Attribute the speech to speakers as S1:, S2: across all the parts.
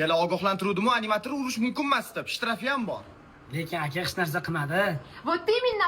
S1: Ikkala ogohlantiruvdimi, animator urish mumkin emas deb, shtrafi ham bor.
S2: Lekin aka hech narsa qilmadi.
S3: Вот именно.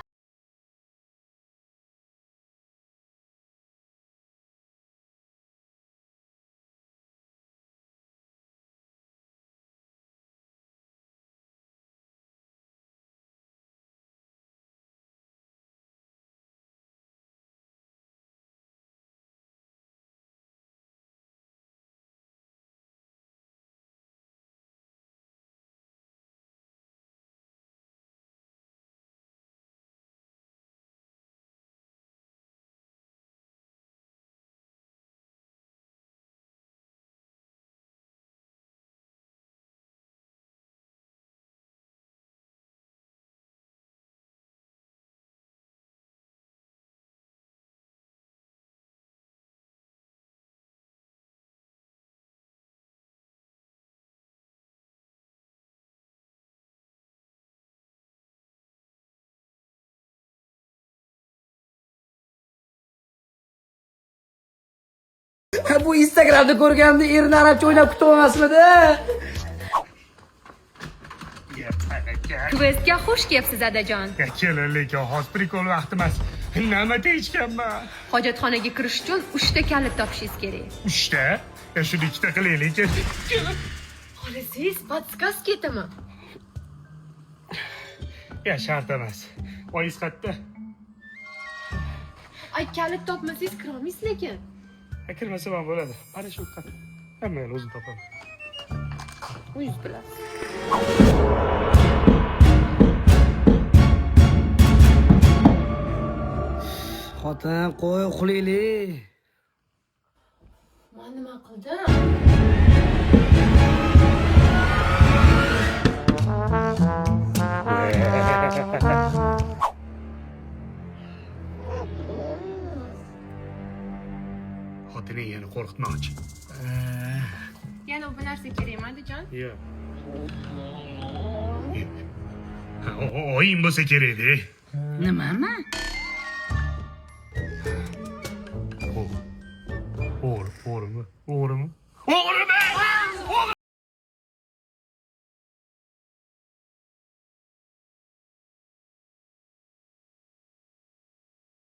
S2: Bu Instagramda ko'rganimda erini arabcha o'ynab kutolmasmidi?
S3: Kvestga xush kelibsiz adajon.
S4: Kelinlik hozir prikol vaqti emas. Nima deyishganman?
S3: Hojatxonaga kirish uchun 3 ta kalit topishingiz kerak.
S4: 3 ta? Shuni 2 ta qilaylik.
S3: Xohlasangiz podskasketami?
S4: Shart emas. Oyingiz qayerda?
S3: Ay, kalit topmasangiz kirolmaysiz lekin.
S4: Kirmasa ham bo'ladi. Mana shu qat. Hamma yo'l o'zim topaman.
S3: O'zingiz bilasiz.
S2: Xotin, qo'y, uxlaylik.
S3: Men nima qildim?
S4: Xotini yana qo'rqitmoqchi.
S3: Yana bu narsa kerakmi adajon?
S4: Yo'q. Oyim bo'lsa kerak-da.
S2: Nimami?